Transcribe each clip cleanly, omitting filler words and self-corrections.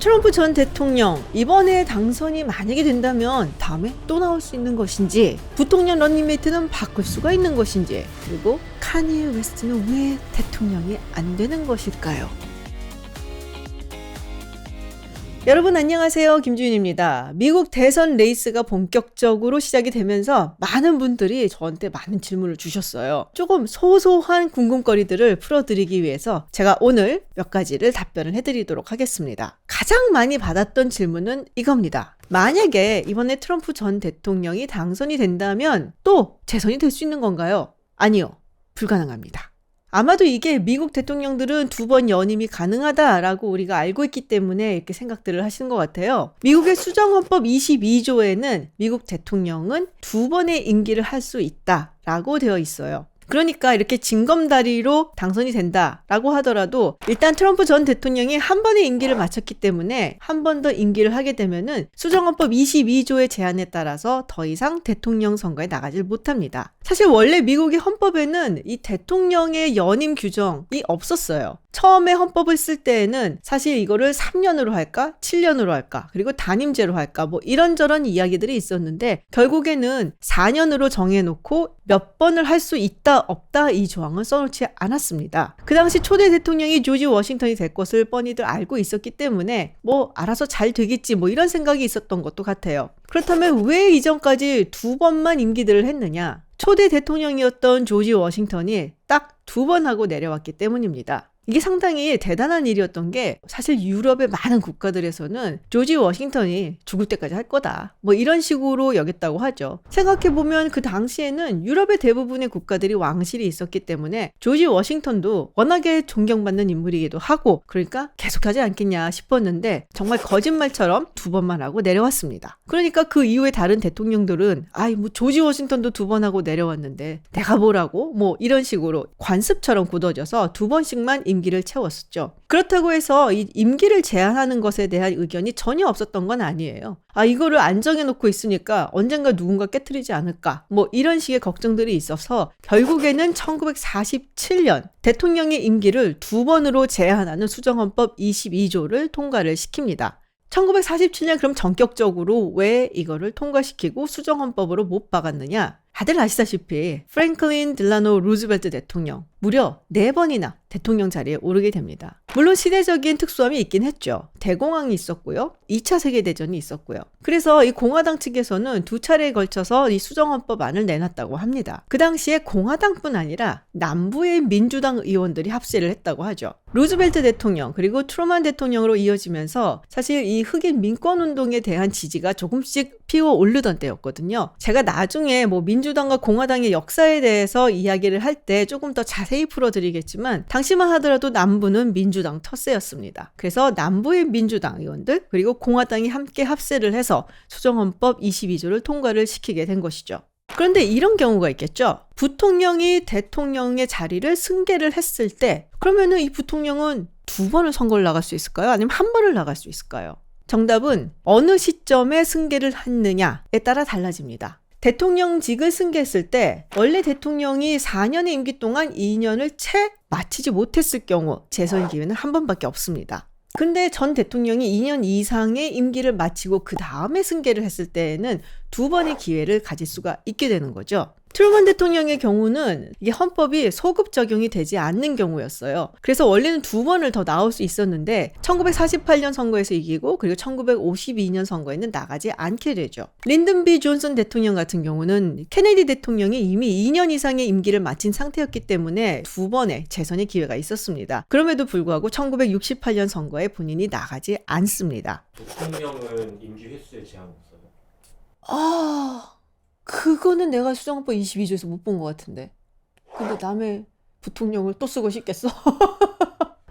트럼프 전 대통령 이번에 당선이 만약에 된다면 다음에 또 나올 수 있는 것인지, 부통령 런닝메이트는 바꿀 수가 있는 것인지, 그리고 카니에 웨스트는 왜 대통령이 안 되는 것일까요? 여러분 안녕하세요, 김주윤입니다. 미국 대선 레이스가 본격적으로 시작이 되면서 많은 분들이 저한테 많은 질문을 주셨어요. 조금 소소한 궁금거리들을 풀어드리기 위해서 제가 오늘 몇 가지를 답변을 해드리도록 하겠습니다. 가장 많이 받았던 질문은 이겁니다. 만약에 이번에 트럼프 전 대통령이 당선이 된다면 또 재선이 될 수 있는 건가요? 아니요, 불가능합니다. 아마도 이게 미국 대통령들은 2번 연임이 가능하다라고 우리가 알고 있기 때문에 이렇게 생각들을 하시는 것 같아요. 미국의 수정헌법 22조에는 미국 대통령은 2번의 임기를 할 수 있다라고 되어 있어요. 그러니까 이렇게 징검다리로 당선이 된다라고 하더라도 일단 트럼프 전 대통령이 한 번의 임기를 마쳤기 때문에 한 번 더 임기를 하게 되면은 수정헌법 22조의 제한에 따라서 더 이상 대통령 선거에 나가질 못합니다. 사실 원래 미국의 헌법에는 이 대통령의 연임 규정이 없었어요. 처음에 헌법을 쓸 때에는 사실 이거를 3년으로 할까? 7년으로 할까? 그리고 단임제로 할까? 뭐 이런저런 이야기들이 있었는데 결국에는 4년으로 정해놓고 몇 번을 할 수 있다 없다 이 조항은 써놓지 않았습니다. 그 당시 초대 대통령이 조지 워싱턴이 될 것을 뻔히들 알고 있었기 때문에 뭐 알아서 잘 되겠지 뭐 이런 생각이 있었던 것도 같아요. 그렇다면 왜 이전까지 2번만 임기들을 했느냐? 초대 대통령이었던 조지 워싱턴이 딱 2번 하고 내려왔기 때문입니다. 이게 상당히 대단한 일이었던 게 사실 유럽의 많은 국가들에서는 조지 워싱턴이 죽을 때까지 할 거다 뭐 이런 식으로 여겼다고 하죠. 생각해보면 그 당시에는 유럽의 대부분의 국가들이 왕실이 있었기 때문에 조지 워싱턴도 워낙에 존경받는 인물이기도 하고 그러니까 계속하지 않겠냐 싶었는데 정말 거짓말처럼 2번만 하고 내려왔습니다. 그러니까 그 이후에 다른 대통령들은 아이 뭐 조지 워싱턴도 2번 하고 내려왔는데 내가 뭐라고 뭐 이런 식으로 관습처럼 굳어져서 2번씩만 임기를 채웠었죠. 그렇다고 해서 이 임기를 제한하는 것에 대한 의견이 전혀 없었던 건 아니에요. 아, 이거를 안 정해놓고 있으니까 언젠가 누군가 깨트리지 않을까 뭐 이런 식의 걱정들이 있어서 결국에는 1947년 대통령의 임기를 2번으로 제한하는 수정헌법 22조를 통과를 시킵니다. 1947년 그럼 전격적으로 왜 이거를 통과시키고 수정헌법으로 못 박았느냐? 다들 아시다시피 프랭클린 딜라노 루즈벨트 대통령 무려 4번이나 대통령 자리에 오르게 됩니다. 물론 시대적인 특수함이 있긴 했죠. 대공황이 있었고요. 2차 세계대전이 있었고요. 그래서 이 공화당 측에서는 2차례에 걸쳐서 이 수정헌법안을 내놨다고 합니다. 그 당시에 공화당뿐 아니라 남부의 민주당 의원들이 합세를 했다고 하죠. 루즈벨트 대통령 그리고 트루먼 대통령으로 이어지면서 사실 이 흑인 민권운동에 대한 지지가 조금씩 피어오르던 때였거든요. 제가 나중에 뭐 민주당과 공화당의 역사에 대해서 이야기를 할 때 조금 더 자세히 풀어드리겠지만 당시만 하더라도 남부는 민주당 텃세였습니다. 그래서 남부의 민주당 의원들 그리고 공화당이 함께 합세를 해서 수정헌법 22조를 통과를 시키게 된 것이죠. 그런데 이런 경우가 있겠죠. 부통령이 대통령의 자리를 승계를 했을 때 그러면은 이 부통령은 2번을 선거를 나갈 수 있을까요? 아니면 1번을 나갈 수 있을까요? 정답은 어느 시점에 승계를 했느냐에 따라 달라집니다. 대통령직을 승계했을 때 원래 대통령이 4년의 임기 동안 2년을 채 마치지 못했을 경우 재선 기회는 한 번밖에 없습니다. 근데 전 대통령이 2년 이상의 임기를 마치고 그 다음에 승계를 했을 때에는 2번의 기회를 가질 수가 있게 되는 거죠. 트루먼 대통령의 경우는 이게 헌법이 소급 적용이 되지 않는 경우였어요. 그래서 원래는 2번을 더 나올 수 있었는데 1948년 선거에서 이기고 그리고 1952년 선거에는 나가지 않게 되죠. 린든 B 존슨 대통령 같은 경우는 케네디 대통령이 이미 2년 이상의 임기를 마친 상태였기 때문에 2번의 재선의 기회가 있었습니다. 그럼에도 불구하고 1968년 선거에 본인이 나가지 않습니다. 대통령은 임기 횟수에 제한 없어요? 그거는 내가 수정헌법 22조에서 못 본 것 같은데. 근데 남의 부통령을 또 쓰고 싶겠어?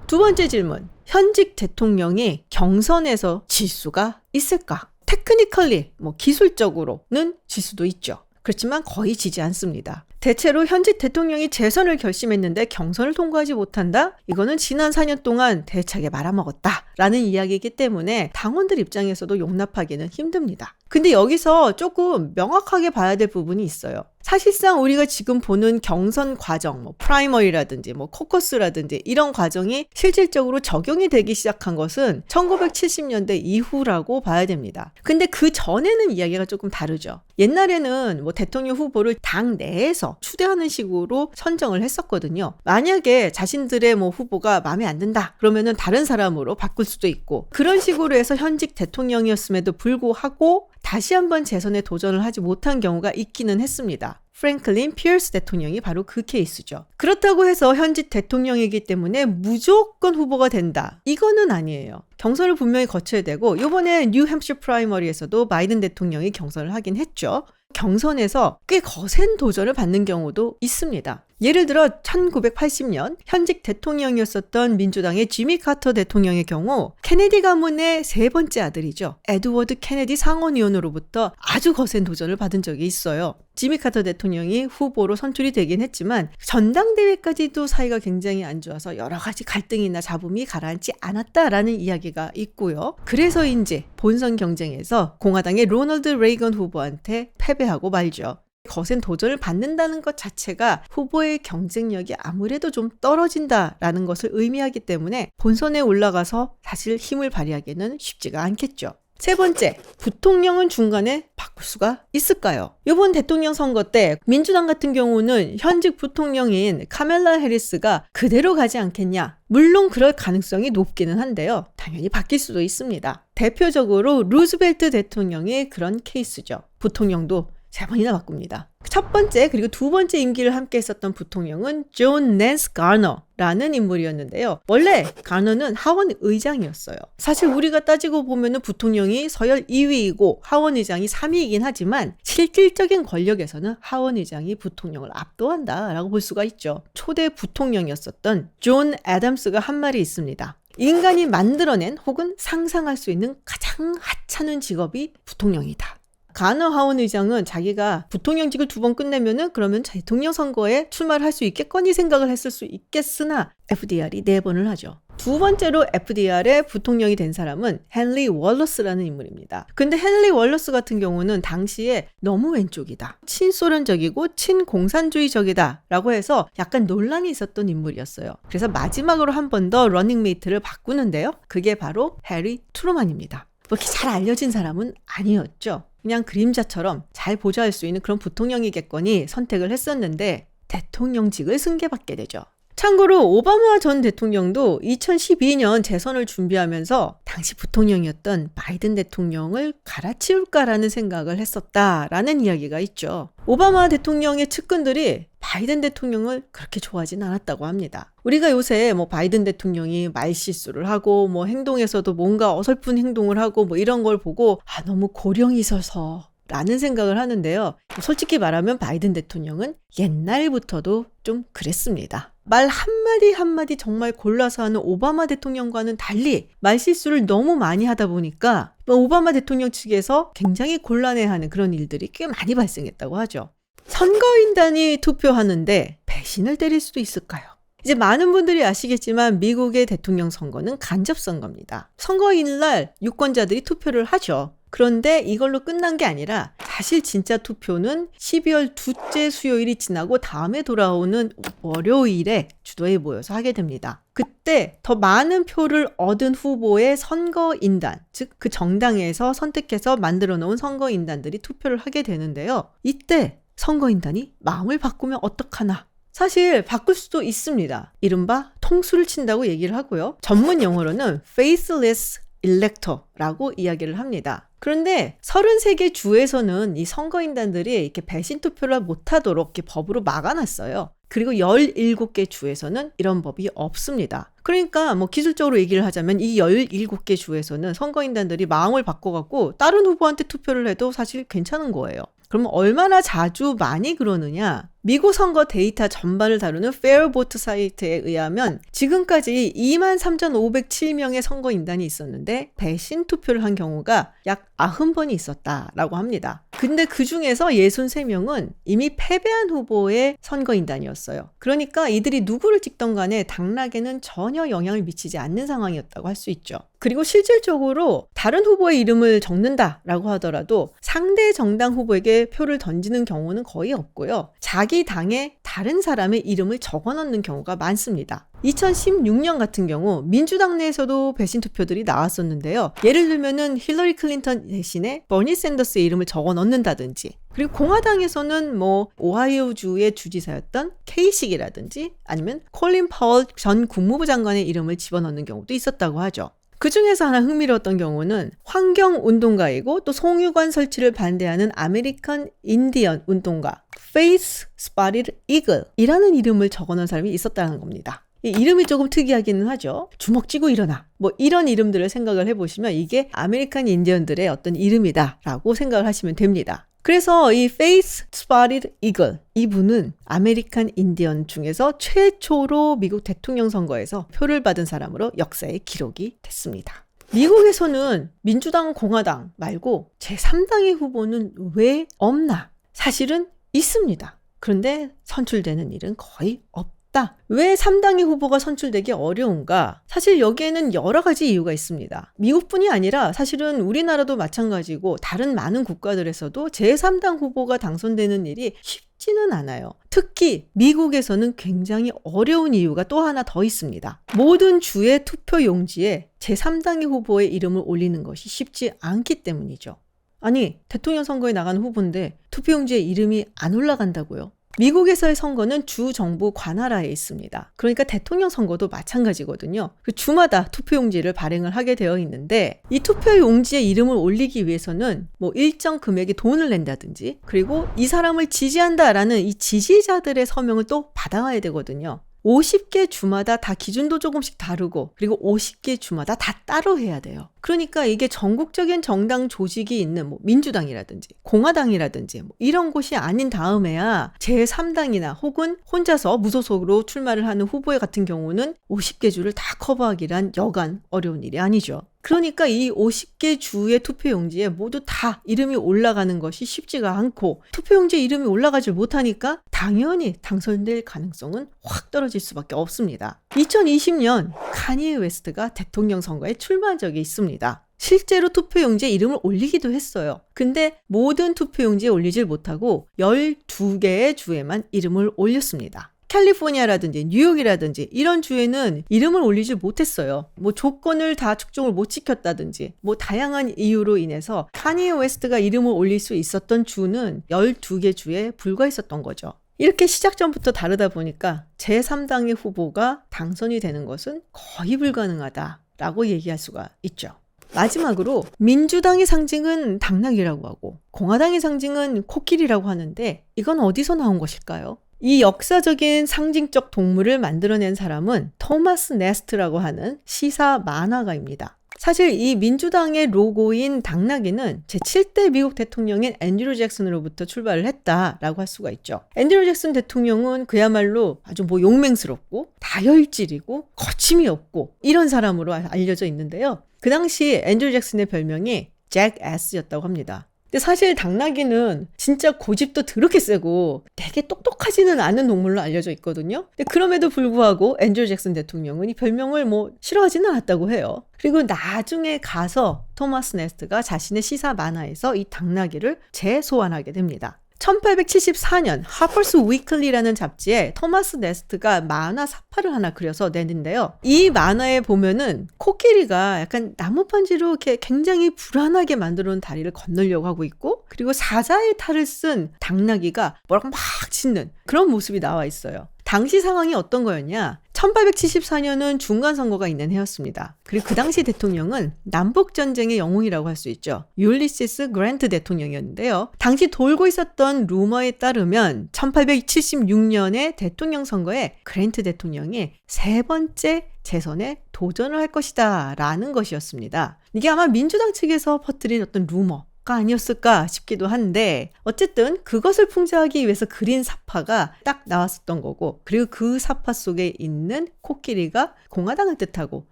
두 번째 질문. 현직 대통령이 경선에서 질 수가 있을까? 테크니컬리, 기술적으로는 질 수도 있죠. 그렇지만 거의 지지 않습니다. 대체로 현직 대통령이 재선을 결심했는데 경선을 통과하지 못한다? 이거는 지난 4년 동안 대차게 말아먹었다라는 이야기이기 때문에 당원들 입장에서도 용납하기는 힘듭니다. 근데 여기서 조금 명확하게 봐야 될 부분이 있어요. 사실상 우리가 지금 보는 경선 과정, 뭐 프라이머리라든지 뭐 코커스라든지 이런 과정이 실질적으로 적용이 되기 시작한 것은 1970년대 이후라고 봐야 됩니다. 근데 그 전에는 이야기가 조금 다르죠. 옛날에는 뭐 대통령 후보를 당 내에서 추대하는 식으로 선정을 했었거든요. 만약에 자신들의 뭐 후보가 마음에 안 든다 그러면은 다른 사람으로 바꿀 수도 있고, 그런 식으로 해서 현직 대통령이었음에도 불구하고 다시 한번 재선에 도전을 하지 못한 경우가 있기는 했습니다. 프랭클린 피어스 대통령이 바로 그 케이스죠. 그렇다고 해서 현직 대통령이기 때문에 무조건 후보가 된다, 이거는 아니에요. 경선을 분명히 거쳐야 되고, 이번에 뉴햄프셔 프라이머리에서도 바이든 대통령이 경선을 하긴 했죠. 경선에서 꽤 거센 도전을 받는 경우도 있습니다. 예를 들어 1980년 현직 대통령이었었던 민주당의 지미 카터 대통령의 경우 케네디 가문의 세 번째 아들이죠. 에드워드 케네디 상원의원으로부터 아주 거센 도전을 받은 적이 있어요. 지미 카터 대통령이 후보로 선출이 되긴 했지만 전당대회까지도 사이가 굉장히 안 좋아서 여러 가지 갈등이나 잡음이 가라앉지 않았다라는 이야기가 있고요. 그래서인지 본선 경쟁에서 공화당의 로널드 레이건 후보한테 패배하고 말죠. 거센 도전을 받는다는 것 자체가 후보의 경쟁력이 아무래도 좀 떨어진다라는 것을 의미하기 때문에 본선에 올라가서 사실 힘을 발휘하기는 쉽지가 않겠죠. 세 번째, 부통령은 중간에 바꿀 수가 있을까요? 이번 대통령 선거 때 민주당 같은 경우는 현직 부통령인 카멜라 해리스가 그대로 가지 않겠냐? 물론 그럴 가능성이 높기는 한데요. 당연히 바뀔 수도 있습니다. 대표적으로 루즈벨트 대통령의 그런 케이스죠. 부통령도 3번이나 바꿉니다. 첫 번째 그리고 두 번째 임기를 함께 했었던 부통령은 존 낸스 가너라는 인물이었는데요. 원래 가너는 하원 의장이었어요. 사실 우리가 따지고 보면은 부통령이 서열 2위이고 하원 의장이 3위이긴 하지만 실질적인 권력에서는 하원 의장이 부통령을 압도한다라고 볼 수가 있죠. 초대 부통령이었었던 존 애덤스가 한 말이 있습니다. 인간이 만들어낸 혹은 상상할 수 있는 가장 하찮은 직업이 부통령이다. 가너 하원 의장은 자기가 부통령직을 2번 끝내면은 그러면 대통령 선거에 출마를 할 수 있겠거니 생각을 했을 수 있겠으나 FDR이 4번을 하죠. 두 번째로 FDR의 부통령이 된 사람은 헨리 월러스라는 인물입니다. 근데 헨리 월러스 같은 경우는 당시에 너무 왼쪽이다, 친소련적이고 친공산주의적이다 라고 해서 약간 논란이 있었던 인물이었어요. 그래서 마지막으로 한 번 더 러닝메이트를 바꾸는데요. 그게 바로 해리 트루만입니다. 그렇게 잘 알려진 사람은 아니었죠. 그냥 그림자처럼 잘 보좌할 수 있는 그런 부통령이겠거니 선택을 했었는데 대통령직을 승계받게 되죠. 참고로 오바마 전 대통령도 2012년 재선을 준비하면서 당시 부통령이었던 바이든 대통령을 갈아치울까라는 생각을 했었다라는 이야기가 있죠. 오바마 대통령의 측근들이 바이든 대통령을 그렇게 좋아하진 않았다고 합니다. 우리가 요새 뭐 바이든 대통령이 말실수를 하고 뭐 행동에서도 뭔가 어설픈 행동을 하고 뭐 이런 걸 보고 너무 고령이 있어서 라는 생각을 하는데요. 솔직히 말하면 바이든 대통령은 옛날부터도 좀 그랬습니다. 말 한마디 한마디 정말 골라서 하는 오바마 대통령과는 달리 말실수를 너무 많이 하다 보니까 오바마 대통령 측에서 굉장히 곤란해하는 그런 일들이 꽤 많이 발생했다고 하죠. 선거인단이 투표하는데 배신을 때릴 수도 있을까요? 이제 많은 분들이 아시겠지만 미국의 대통령 선거는 간접 선거입니다. 선거인날 유권자들이 투표를 하죠. 그런데 이걸로 끝난 게 아니라 사실 진짜 투표는 12월 둘째 수요일이 지나고 다음에 돌아오는 월요일에 주도에 모여서 하게 됩니다. 그때 더 많은 표를 얻은 후보의 선거인단, 즉 그 정당에서 선택해서 만들어 놓은 선거인단들이 투표를 하게 되는데요. 이때 선거인단이 마음을 바꾸면 어떡하나? 사실 바꿀 수도 있습니다. 이른바 통수를 친다고 얘기를 하고요. 전문 용어로는 faithless elector라고 이야기를 합니다. 그런데 33개 주에서는 이 선거인단들이 이렇게 배신 투표를 못하도록 이렇게 법으로 막아놨어요. 그리고 17개 주에서는 이런 법이 없습니다. 그러니까 뭐 기술적으로 얘기를 하자면 이 17개 주에서는 선거인단들이 마음을 바꿔갖고 다른 후보한테 투표를 해도 사실 괜찮은 거예요. 그러면 얼마나 자주 많이 그러느냐? 미국 선거 데이터 전반을 다루는 페어보트 사이트에 의하면 지금까지 23,507명의 선거인단이 있었는데 배신 투표를 한 경우가 약 90번이 있었다라고 합니다. 근데 그 중에서 63명은 이미 패배한 후보의 선거인단이었어요. 그러니까 이들이 누구를 찍던 간에 당락에는 전혀 영향을 미치지 않는 상황이었다고 할 수 있죠. 그리고 실질적으로 다른 후보의 이름을 적는다라고 하더라도 상대 정당 후보에게 표를 던지는 경우는 거의 없고요. 자기 당의 다른 사람의 이름을 적어 넣는 경우가 많습니다. 2016년 같은 경우 민주당 내에서도 배신 투표들이 나왔었는데요. 예를 들면은 힐러리 클린턴 대신에 버니 샌더스의 이름을 적어 넣는다든지, 그리고 공화당에서는 오하이오주의 주지사였던 케이식이라든지 아니면 콜린 파월 전 국무부 장관의 이름을 집어넣는 경우도 있었다고 하죠. 그 중에서 하나 흥미로웠던 경우는 환경운동가이고 또 송유관 설치를 반대하는 아메리칸 인디언 운동가 Face Spotted Eagle 이라는 이름을 적어놓은 사람이 있었다는 겁니다. 이 이름이 조금 특이하기는 하죠. 주먹 쥐고 일어나. 이런 이름들을 생각을 해보시면 이게 아메리칸 인디언들의 어떤 이름이다라고 생각을 하시면 됩니다. 그래서 이 Face Spotted Eagle 이분은 아메리칸 인디언 중에서 최초로 미국 대통령 선거에서 표를 받은 사람으로 역사에 기록이 됐습니다. 미국에서는 민주당, 공화당 말고 제3당의 후보는 왜 없나? 사실은 있습니다. 그런데 선출되는 일은 거의 없다. 왜 3당의 후보가 선출되기 어려운가? 사실 여기에는 여러 가지 이유가 있습니다. 미국뿐이 아니라 사실은 우리나라도 마찬가지고 다른 많은 국가들에서도 제3당 후보가 당선되는 일이 쉽지는 않아요. 특히 미국에서는 굉장히 어려운 이유가 또 하나 더 있습니다. 모든 주의 투표 용지에 제3당의 후보의 이름을 올리는 것이 쉽지 않기 때문이죠. 아니, 대통령 선거에 나가는 후보인데 투표용지에 이름이 안 올라간다고요? 미국에서의 선거는 주 정부 관할하에 있습니다. 그러니까 대통령 선거도 마찬가지거든요. 그 주마다 투표용지를 발행을 하게 되어 있는데 이 투표용지에 이름을 올리기 위해서는 일정 금액의 돈을 낸다든지 그리고 이 사람을 지지한다라는 이 지지자들의 서명을 또 받아와야 되거든요. 50개 주마다 다 기준도 조금씩 다르고 그리고 50개 주마다 다 따로 해야 돼요. 그러니까 이게 전국적인 정당 조직이 있는 민주당이라든지 공화당이라든지 이런 곳이 아닌 다음에야 제3당이나 혹은 혼자서 무소속으로 출마를 하는 후보 같은 경우는 50개 주를 다 커버하기란 여간 어려운 일이 아니죠. 그러니까 이 50개 주의 투표용지에 모두 다 이름이 올라가는 것이 쉽지가 않고 투표용지에 이름이 올라가지 못하니까 당연히 당선될 가능성은 확 떨어질 수밖에 없습니다. 2020년 카니에 웨스트가 대통령 선거에 출마한 적이 있습니다. 실제로 투표용지에 이름을 올리기도 했어요. 근데 모든 투표용지에 올리질 못하고 12개의 주에만 이름을 올렸습니다. 캘리포니아라든지 뉴욕이라든지 이런 주에는 이름을 올리지 못했어요. 조건을 다 축종을 못 지켰다든지 다양한 이유로 인해서 카니에 웨스트가 이름을 올릴 수 있었던 주는 12개 주에 불과했었던 거죠. 이렇게 시작 전부터 다르다 보니까 제3당의 후보가 당선이 되는 것은 거의 불가능하다라고 얘기할 수가 있죠. 마지막으로 민주당의 상징은 당락이라고 하고 공화당의 상징은 코끼리라고 하는데 이건 어디서 나온 것일까요? 이 역사적인 상징적 동물을 만들어낸 사람은 토마스 네스트라고 하는 시사 만화가입니다. 사실 이 민주당의 로고인 당나귀는 제7대 미국 대통령인 앤드류 잭슨으로부터 출발을 했다라고 할 수가 있죠. 앤드류 잭슨 대통령은 그야말로 아주 용맹스럽고 다혈질이고 거침이 없고 이런 사람으로 알려져 있는데요. 그 당시 앤드류 잭슨의 별명이 잭 애스였다고 합니다. 근데 사실 당나귀는 진짜 고집도 더럽게 세고 되게 똑똑하지는 않은 동물로 알려져 있거든요. 근데 그럼에도 불구하고 앤드류 잭슨 대통령은 이 별명을 싫어하지는 않았다고 해요. 그리고 나중에 가서 토마스 네스트가 자신의 시사 만화에서 이 당나귀를 재소환하게 됩니다. 1874년 하퍼스 위클리라는 잡지에 토마스 네스트가 만화 사파를 하나 그려서 내는데요. 이 만화에 보면은 코끼리가 약간 나무판지로 이렇게 굉장히 불안하게 만들어 놓은 다리를 건너려고 하고 있고 그리고 사자의 탈을 쓴 당나귀가 뭐라고 막 짖는 그런 모습이 나와 있어요. 당시 상황이 어떤 거였냐? 1874년은 중간선거가 있는 해였습니다. 그리고 그 당시 대통령은 남북전쟁의 영웅이라고 할 수 있죠. 율리시스 그랜트 대통령이었는데요. 당시 돌고 있었던 루머에 따르면 1876년에 대통령 선거에 그랜트 대통령이 3번째 재선에 도전을 할 것이다 라는 것이었습니다. 이게 아마 민주당 측에서 퍼뜨린 어떤 루머 아니었을까 싶기도 한데 어쨌든 그것을 풍자하기 위해서 그린 사파가 딱 나왔었던 거고, 그리고 그 사파 속에 있는 코끼리가 공화당을 뜻하고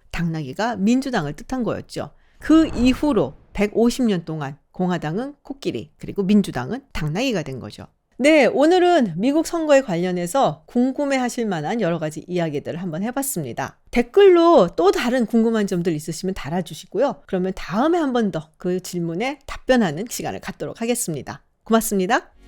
당나귀가 민주당을 뜻한 거였죠. 그 이후로 150년 동안 공화당은 코끼리, 그리고 민주당은 당나귀가 된 거죠. 네, 오늘은 미국 선거에 관련해서 궁금해하실 만한 여러 가지 이야기들을 한번 해봤습니다. 댓글로 또 다른 궁금한 점들 있으시면 달아주시고요. 그러면 다음에 한 번 더 그 질문에 답변하는 시간을 갖도록 하겠습니다. 고맙습니다.